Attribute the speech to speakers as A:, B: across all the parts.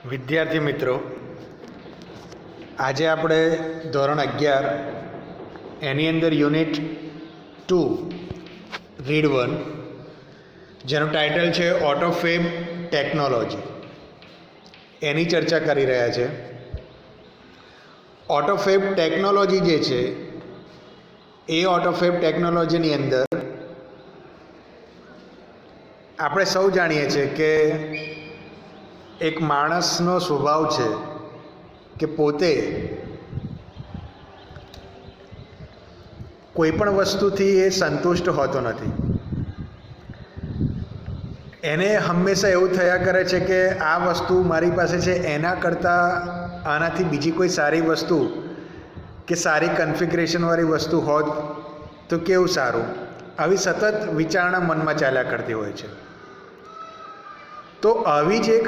A: વિદ્યાર્થી મિત્રો, આજે આપણે ધોરણ 11 એની અંદર યુનિટ 2 રીડ 1 જેનું ટાઇટલ છે ઓટોફેબ ટેકનોલોજી એની ચર્ચા કરી રહ્યા છે. ઓટોફેબ ટેકનોલોજી જે છે એ ઓટોફેબ ટેકનોલોજીની અંદર આપણે સૌ જાણીએ છીએ કે એક માણસનો સ્વભાવ છે કે પોતે કોઈ પણ વસ્તુથી એ સંતુષ્ટ હોતો નથી. એને હંમેશા એવું થયા કરે છે કે આ વસ્તુ મારી પાસે છે એના કરતાં આનાથી બીજી કોઈ સારી વસ્તુ કે સારી કન્ફિગરેશનવાળી વસ્તુ હોત તો કેવું સારું, આવી સતત વિચારણા મનમાં ચાલ્યા કરતી હોય છે. તો આવી જ એક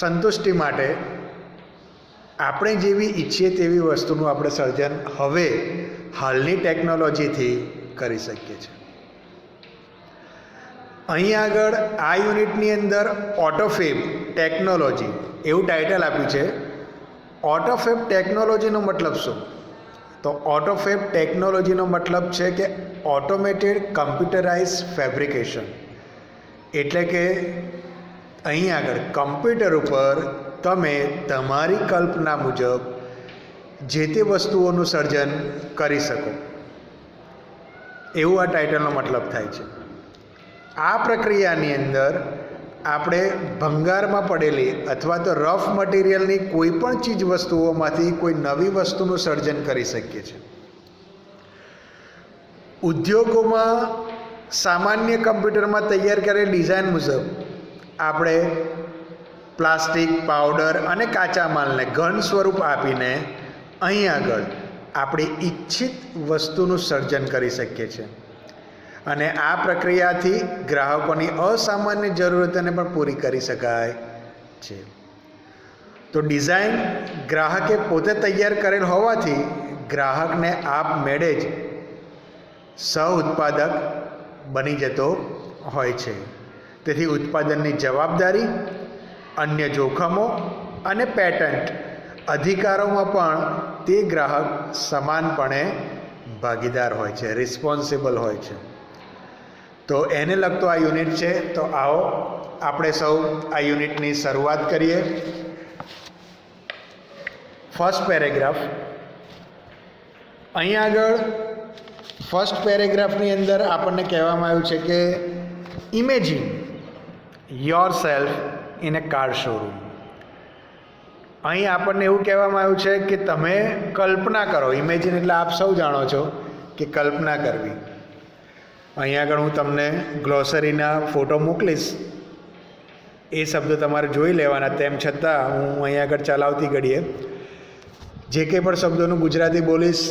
A: સંતુષ્ટિ માટે આપણે જેવી ઈચ્છીએ તેવી વસ્તુનું આપણે સર્જન હવે હાલની ટેકનોલોજીથી કરી શકીએ છીએ. અહીં આગળ આ યુનિટની અંદર ઓટોફેબ ટેકનોલોજી એવું ટાઇટલ આપ્યું છે. ઓટોફેબ ટેકનોલોજીનો મતલબ શું? તો ઓટોફેબ ટેકનોલોજીનો મતલબ છે કે ઓટોમેટેડ કમ્પ્યુટરાઇઝ ફેબ્રિકેશન, એટલે કે અહીં આગળ કમ્પ્યુટર ઉપર તમે તમારી કલ્પના મુજબ જે તે વસ્તુઓનું સર્જન કરી શકો, એવું આ ટાઇટલનો મતલબ થાય છે. આ પ્રક્રિયાની અંદર આપણે ભંગારમાં પડેલી અથવા તો રફ મટીરિયલની કોઈ પણ ચીજ વસ્તુઓમાંથી કોઈ નવી વસ્તુનું સર્જન કરી શકીએ છીએ. ઉદ્યોગોમાં સામાન્ય કમ્પ્યુટરમાં તૈયાર કરેલ ડિઝાઇન મુજબ આપણે પ્લાસ્ટિક, પાવડર અને કાચા માલને ઘન સ્વરૂપ આપીને અહીં આગળ આપણી ઈચ્છિત વસ્તુનું સર્જન કરી શકીએ છીએ અને આ પ્રક્રિયાથી ગ્રાહકોની અસામાન્ય જરૂરિયાતોને પણ પૂરી કરી શકાય છે. તો ડિઝાઇન ગ્રાહકે પોતે તૈયાર કરેલ હોવાથી ગ્રાહકને આપમેળે જ સહ-ઉત્પાદક બની જતો હોય છે. તેથી ઉત્પાદનની જવાબદારી, અન્ય જોખમો અને પેટન્ટ અધિકારોમાં પણ તે ગ્રાહક સમાનપણે ભાગીદાર હોય છે, રિસ્પોન્સિબલ હોય છે. તો એને લગતો આ યુનિટ છે. તો આવો આપણે સૌ આ યુનિટની શરૂઆત કરીએ. First paragraph. અહીં આગળ ફર્સ્ટ પેરેગ્રાફની અંદર આપણને કહેવામાં આવ્યું છે કે imagine your self in A car showroom. અહીં આપણને એવું કહેવામાં આવ્યું છે કે તમે કલ્પના કરો. ઇમેજિન એટલે આપ સૌ જાણો છો કે કલ્પના કરવી. અહીં આગળ હું તમને ગ્લોસરીના ફોટો મોકલીશ, એ શબ્દો તમારે જોઈ લેવાના. તેમ છતાં હું અહીં આગળ ચલાવતી ઘડીએ જે કંઈ પણ શબ્દોનું ગુજરાતી બોલીશ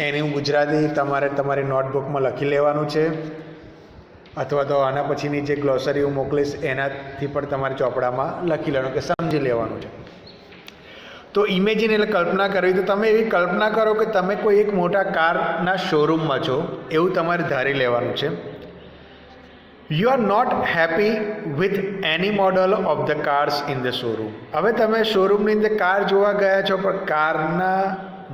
A: એની હું ગુજરાતી તમારે તમારી નોટબુકમાં લખી લેવાનું છે, અથવા તો આના પછીની જે ગ્લોસરી હું મોકલીશ એનાથી પણ તમારે ચોપડામાં લખી લેવાનું કે સમજી લેવાનું છે. તો ઇમેજિન એટલે કલ્પના કરવી. તો તમે એવી કલ્પના કરો કે તમે કોઈ એક મોટા કારના શોરૂમમાં છો, એવું તમારે ધારી લેવાનું છે. You are not happy with any model of the cars in the showroom. હવે તમે શોરૂમની અંદર કાર જોવા ગયા છો, પણ કારના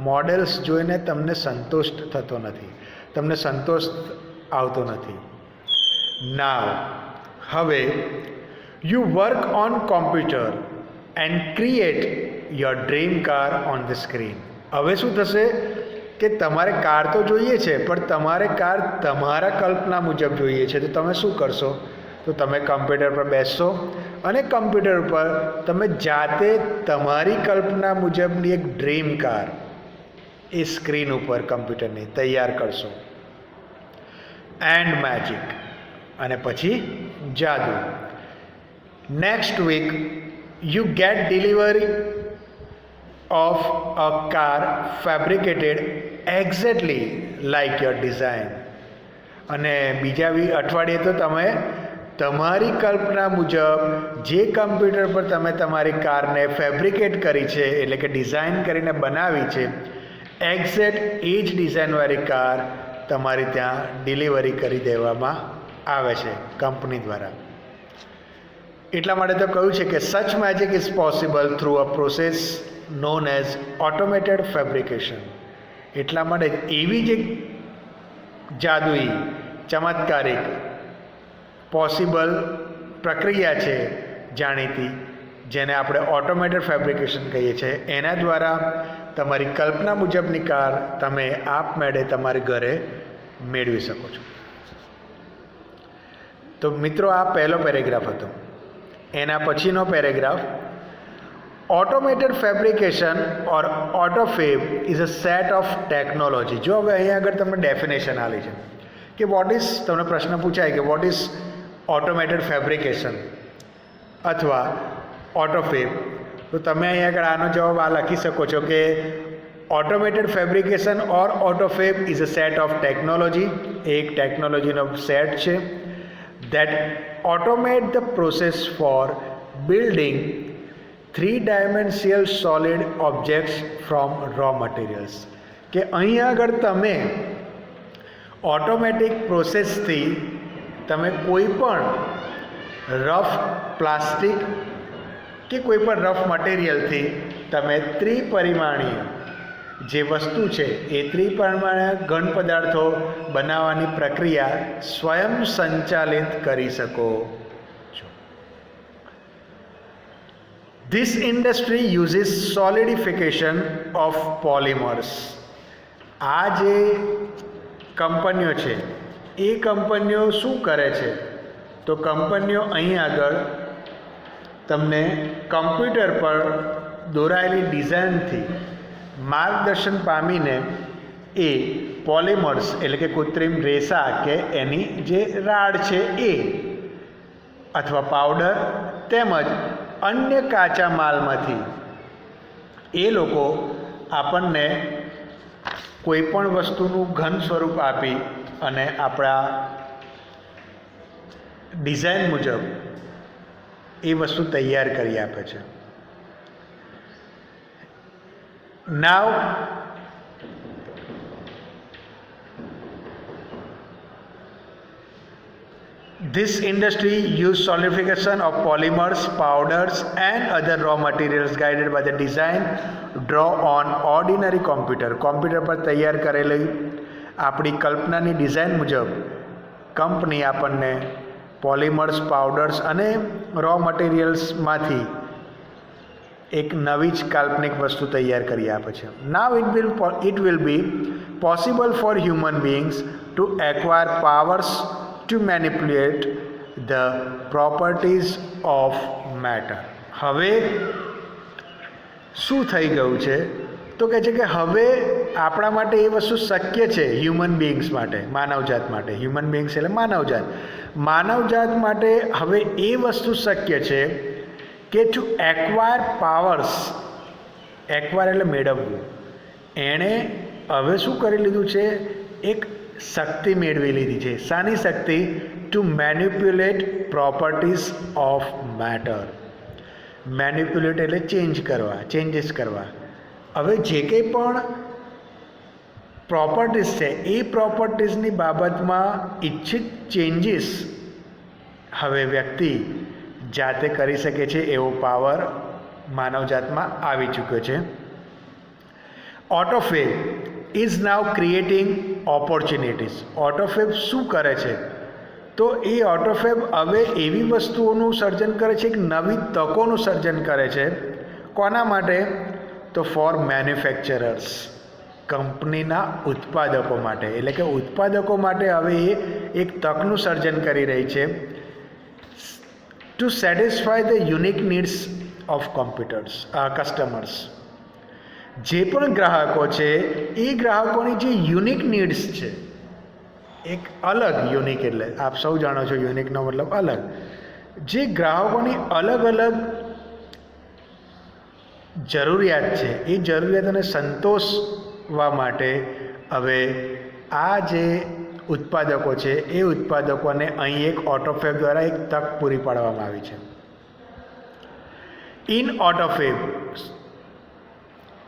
A: મોડેલ્સ જોઈને તમને સંતોષ થતો નથી, તમને સંતોષ આવતો નથી. નાવ હવે you work on computer and create your dream car on the screen. હવે શું થશે કે તમારે કાર તો જોઈએ છે, પણ તમારે કાર તમારા કલ્પના મુજબ જોઈએ છે. તો તમે શું કરશો? તો તમે કમ્પ્યુટર પર બેસશો અને કમ્પ્યુટર ઉપર તમે જાતે તમારી કલ્પના મુજબની એક ડ્રીમ કાર એ સ્ક્રીન ઉપર કમ્પ્યુટરની તૈયાર કરશો. એન્ડ મેજિક, અને પછી જાદુ. Next week you get delivery of a car fabricated exactly like your design. અને બીજા અઠવાડિયે તો તમે તમારી કલ્પના મુજબ જે કમ્પ્યુટર પર તમે તમારી કારને ફેબ્રિકેટ કરી છે, એટલે કે ડિઝાઇન કરીને બનાવી છે, એક્ઝેક્ટ એ જ ડિઝાઇનવાળી કાર તમારી ત્યાં ડિલિવરી કરી દેવામાં આવે છે કંપની દ્વારા. એટલા માટે તો કહ્યું છે કે such magic is possible through a process known as automated fabrication. એટલા માટે એવી જ એક જાદુઈ ચમત્કારિક પોસિબલ પ્રક્રિયા છે જાણીતી, જેને આપણે ઓટોમેટેડ ફેબ્રિકેશન કહીએ છીએ. એના દ્વારા તમારી કલ્પના મુજબની કાર તમે આપમેળે તમારી ઘરે મેળવી શકો છો. તો મિત્રો, આ પહેલો પેરેગ્રાફ હતો. એના પછીનો paragraph, automated fabrication or autofab is a set of technology. જો હવે અહીંયા આગળ તમને ડેફિનેશન આપી છે કે વોટ ઇઝ, તમને પ્રશ્ન પૂછાય કે વોટ ઇઝ ઓટોમેટેડ ફેબ્રિકેશન અથવા ઓટોફેબ, તો તમે અહીંયા આગળ આનો જવાબ આ લખી શકો છો કે automated fabrication or autofab is a set of technology. એક ટેકનોલોજીનો સેટ છે that automate the process for building three-dimensional solid objects from raw materials. કે અહીં આગળ તમે ઓટોમેટિક પ્રોસેસથી તમે કોઈ પણ રફ પ્લાસ્ટિક કે કોઈ પણ રફ મટીરિયલથી તમે ત્રિપરિમાણીય જે વસ્તુ છે એ ત્રિપરિમાણીય ઘન પદાર્થો બનાવવાની પ્રક્રિયા સ્વયં સંચાલિત કરી શકો છો. This industry uses solidification of polymers. આ જે કંપનીઓ છે એ કંપનીઓ શું કરે છે, તો કંપનીઓ અહીં આગળ તમને કમ્પ્યુટર પર દોરાયેલી ડિઝાઇનથી માર્ગદર્શન પામીને એ પોલિમર્સ એટલે કે કૃત્રિમ રેસા કે એની જે રાડ છે એ અથવા પાવડર તેમજ અન્ય કાચા માલમાંથી એ લોકો આપણને કોઈ પણ વસ્તુનું ઘન સ્વરૂપ આપી અને આપણા ડિઝાઇન મુજબ એ વસ્તુ તૈયાર કરી આપે છે. Now, this industry use solidification of polymers, powders and other raw materials guided by the design draw on ordinary computer. Computer પર તૈયાર કરેલી આપણી કલ્પનાની ડિઝાઇન મુજબ કંપની આપણને પોલિમર્સ, પાવડર્સ અને રો મટીરિયલ્સમાંથી એક નવી જ કાલ્પનિક વસ્તુ તૈયાર કરી આપે છે. નાવ it will be possible for human beings to acquire powers to manipulate the properties of matter. હવે શું થઈ ગયું છે, તો કહે છે કે હવે આપણા માટે એ વસ્તુ શક્ય છે, હ્યુમન બિંગ્સ માટે, માનવજાત માટે. હ્યુમન બિંગ્સ એટલે માનવજાત માટે હવે એ વસ્તુ શક્ય છે કે ટુ એક્વાયર પાવર્સ, એક્વાયર એટલે મેળવવું, એણે હવે શું કરી લીધું છે, એક શક્તિ મેળવી લીધી છે. શાની શક્તિ? To manipulate properties of matter. Manipulate એટલે ચેન્જીસ કરવા. હવે જે કંઈ પણ પ્રોપર્ટીઝ છે એ પ્રોપર્ટીઝની બાબતમાં ઈચ્છિત ચેન્જીસ હવે વ્યક્તિ જાતે કરી શકે છે, એવો પાવર માનવજાતમાં આવી ચૂક્યો છે. ઓટોફેબ ઇઝ નાવ ક્રિએટિંગ ઓપોર્ચ્યુનિટીઝ. ઓટોફેબ શું કરે છે, તો એ ઓટોફેબ હવે એવી વસ્તુઓનું સર્જન કરે છે, એક નવી તકોનું સર્જન કરે છે. કોના માટે? તો ફોર મેન્યુફેક્ચરર્સ, કંપનીના ઉત્પાદકો માટે. એટલે કે ઉત્પાદકો માટે હવે એ એક તકનું સર્જન કરી રહી છે. To satisfy the unique needs of customers. જે પણ ગ્રાહકો છે એ ગ્રાહકોની જે યુનિક નીડ્સ છે, એક અલગ, યુનિક એટલે આપ સૌ જાણો છો યુનિકનો મતલબ અલગ, જે ગ્રાહકોની અલગ અલગ જરૂરિયાત છે એ જરૂરિયાતોને સંતોષવા માટે હવે આ જે ઉત્પાદકો છે એ ઉત્પાદકોને અહીં એક ઓટોફેબ દ્વારા એક તક પૂરી પાડવામાં આવી છે. In autofab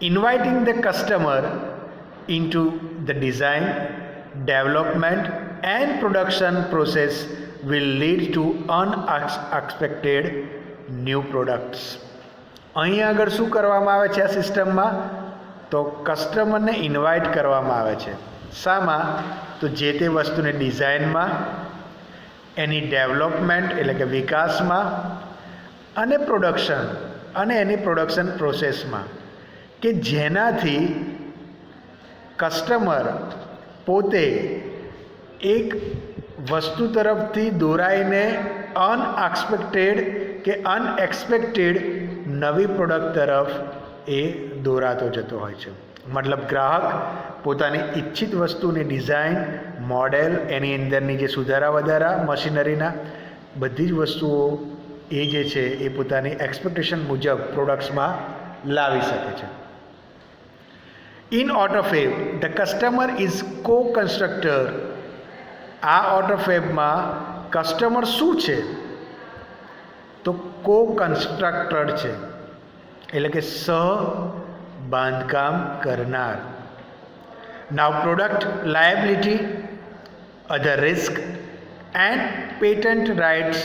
A: inviting the customer into the design, development and production process will lead to unexpected new products. અહીં આગળ શું કરવામાં આવે છે આ સિસ્ટમમાં? તો કસ્ટમરને ઇન્વાઇટ કરવામાં આવે છે. શામાં? તો જે તે વસ્તુની ડિઝાઇનમાં, એની ડેવલપમેન્ટ એટલે કે વિકાસમાં, અને પ્રોડક્શન અને એની પ્રોડક્શન પ્રોસેસમાં, કે જેનાથી કસ્ટમર પોતે એક વસ્તુ તરફથી દોરાઈને અનએક્સપેક્ટેડ નવી પ્રોડક્ટ તરફ એ દોરાતો જતો હોય છે. મતલબ ગ્રાહક પોતાની ઈચ્છિત વસ્તુની ડિઝાઇન, મોડેલ, એની અંદરની જે સુધારા વધારા મશીનરીના બધી જ વસ્તુઓ એ જે છે એ પોતાની એક્સપેક્ટેશન મુજબ પ્રોડક્ટ્સમાં લાવી શકે છે. In autofab the customer is co-constructor. આ ઓટોફેબમાં કસ્ટમર શું છે? તો co-constructor છે, એટલે કે સહ બાંધકામ કરનાર. Now product liability, other risk and patent rights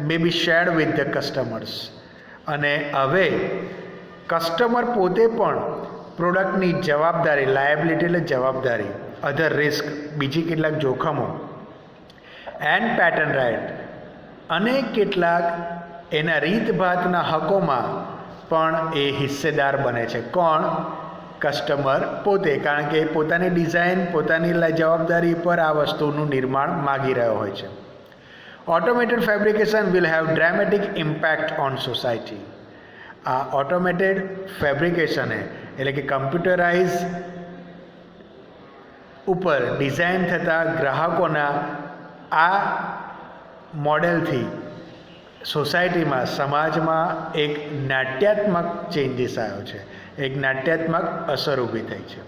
A: may be shared with the customers. અને હવે કસ્ટમર પોતે પણ પ્રોડક્ટની જવાબદારી, લાયબિલિટી એટલે જવાબદારી, અધર રિસ્ક બીજી કેટલાક જોખમો, એન્ડ પેટન્ટ રાઇટ અને કેટલાક એના રીતભાતના હકોમાં પણ એ હિસ્સેદાર બને છે. કોણ? કસ્ટમર પોતે, કારણ કે પોતાની ડિઝાઇન, પોતાની જવાબદારી પર આ વસ્તુનું નિર્માણ માગી રહ્યો હોય છે. Automated fabrication will have dramatic impact on society. આ ઓટોમેટેડ ફેબ્રિકેશને એટલે કે કમ્પ્યુટરાઇઝ ઉપર ડિઝાઇન થતા ગ્રાહકોના આ મોડેલથી સોસાયટીમાં, સમાજમાં એક નાટ્યાત્મક ચેન્જીસ આવ્યો છે, એક નાટ્યાત્મક અસર ઊભી થઈ છે.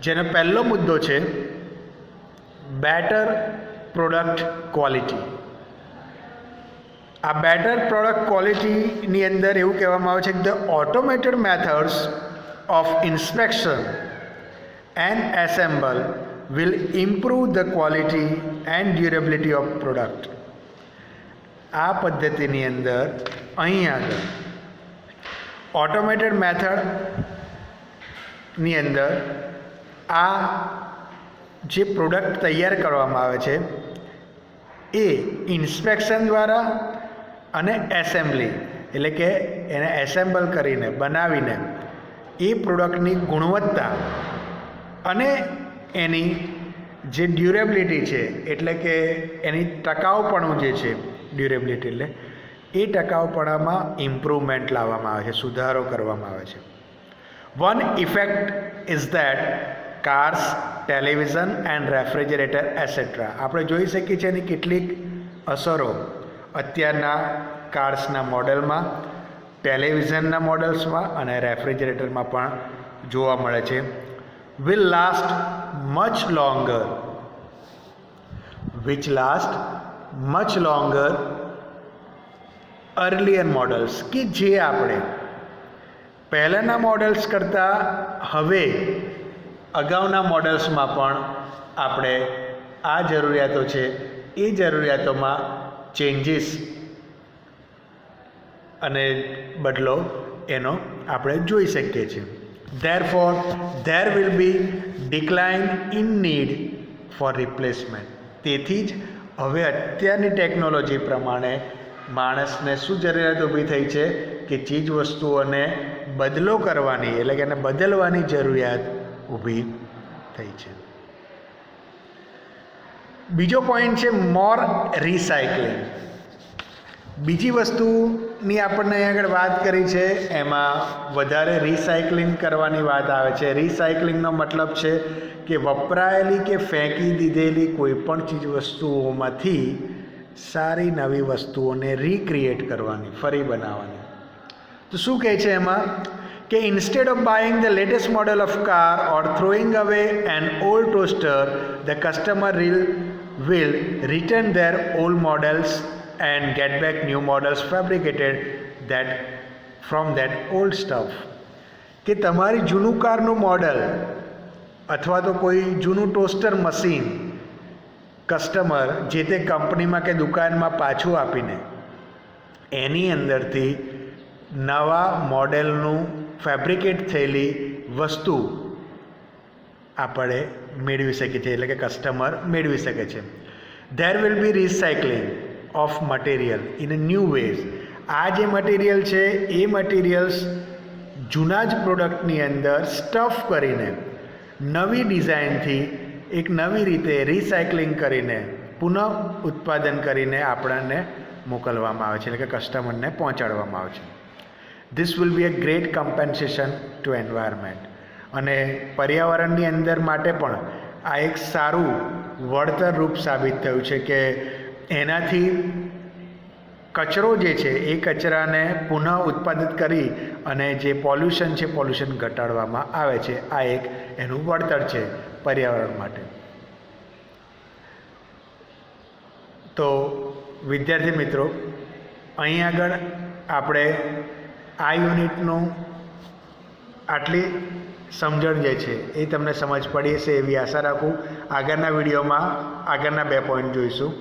A: જેનો પહેલો મુદ્દો છે બેટર પ્રોડક્ટ ક્વોલિટી. આ બેટર પ્રોડક્ટ ક્વોલિટીની અંદર એવું કહેવામાં આવે છે કે the automated methods of inspection and assemble will improve the quality and durability of product. આ પદ્ધતિની અંદર અહીં આગળ ઓટોમેટેડ મેથડની અંદર આ જે પ્રોડક્ટ તૈયાર કરવામાં આવે છે એ ઇન્સ્પેક્શન દ્વારા અને એસેમ્બલી એટલે કે એને એસેમ્બલ કરીને, બનાવીને એ પ્રોડક્ટની ગુણવત્તા અને એની જે ડ્યુરેબિલિટી છે એટલે કે એની ટકાઉપણું જે છે, ડ્યુરેબિલિટી એટલે એ ટકાઉપણામાં ઇમ્પ્રુવમેન્ટ લાવવામાં આવે છે, સુધારો કરવામાં આવે છે. One effect is that cars, television and refrigerator એસેટ્રા. આપણે જોઈ શકીએ છીએ એની કેટલીક અસરો અત્યારના કાર્સના મોડેલમાં, ટેલિવિઝનના મોડલ્સમાં અને રેફ્રિજરેટરમાં પણ જોવા મળે છે. will last much longer, which last much longer earlier models, કે જે આપણે પહેલાંના મોડલ્સ કરતાં હવે અગાઉના મોડલ્સમાં પણ આપણે આ જરૂરિયાતો છે એ જરૂરિયાતોમાં ચેન્જીસ અને બદલો એનો આપણે જોઈ શકીએ છીએ. Therefore, there will be decline in need for replacement. તેથી જ હવે અત્યારની ટેકનોલોજી પ્રમાણે માણસને શું જરૂરિયાત ઊભી થઈ છે કે ચીજ વસ્તુઓને બદલો કરવાની એટલે કે એને બદલવાની જરૂરિયાત ઊભી થઈ છે. બીજો પોઈન્ટ છે મોર રિસાયકલિંગ. બીજી વસ્તુની આપણને અહીં આગળ વાત કરી છે એમાં વધારે રિસાયકલિંગ કરવાની વાત આવે છે. રિસાયકલિંગનો મતલબ છે કે વપરાયેલી કે ફેંકી દીધેલી કોઈપણ ચીજ વસ્તુઓમાંથી સારી નવી વસ્તુઓને રિક્રિએટ કરવાની, ફરી બનાવવાની. તો શું કહે છે એમાં કે instead of buying the latest model of car or throwing away an old toaster, the customer will return their old models and get back new models fabricated from that old stuff. કે તમારી જૂનું કારનું model અથવા તો કોઈ જૂનું toaster machine customer જે તે કંપનીમાં કે દુકાનમાં પાછું આપીને એની અંદરથી નવા મોડેલનું ફેબ્રિકેટ થયેલી વસ્તુ આપણે મેળવી શકીએ છીએ, એટલે કે કસ્ટમર મેળવી શકે છે. There will be recycling of material in a new ways. આ જે મટીરિયલ છે એ મટીરિયલ્સ જૂના જ પ્રોડક્ટની અંદર સ્ટફ કરીને નવી ડિઝાઇનથી એક નવી રીતે રિસાયકલિંગ કરીને પુનઃ ઉત્પાદન કરીને આપણને મોકલવામાં આવે છે, એટલે કે કસ્ટમરને પહોંચાડવામાં આવે છે. This will be a great compensation to environment. અને પર્યાવરણની અંદર માટે પણ આ એક સારું વળતર રૂપ સાબિત થયું છે કે એનાથી કચરો જે છે એ કચરાને પુનઃ ઉત્પાદિત કરી અને જે પોલ્યુશન છે પોલ્યુશન ઘટાડવામાં આવે છે. આ એક એનું વળતર છે પર્યાવરણ માટે. તો વિદ્યાર્થી મિત્રો, અહીં આગળ આપણે આ યુનિટનું આટલી સમજણ જે છે એ તમને સમજ પડી હશે એવી આશા રાખું. આગળના વિડીયોમાં આગળના 2 પોઈન્ટ જોઈશું.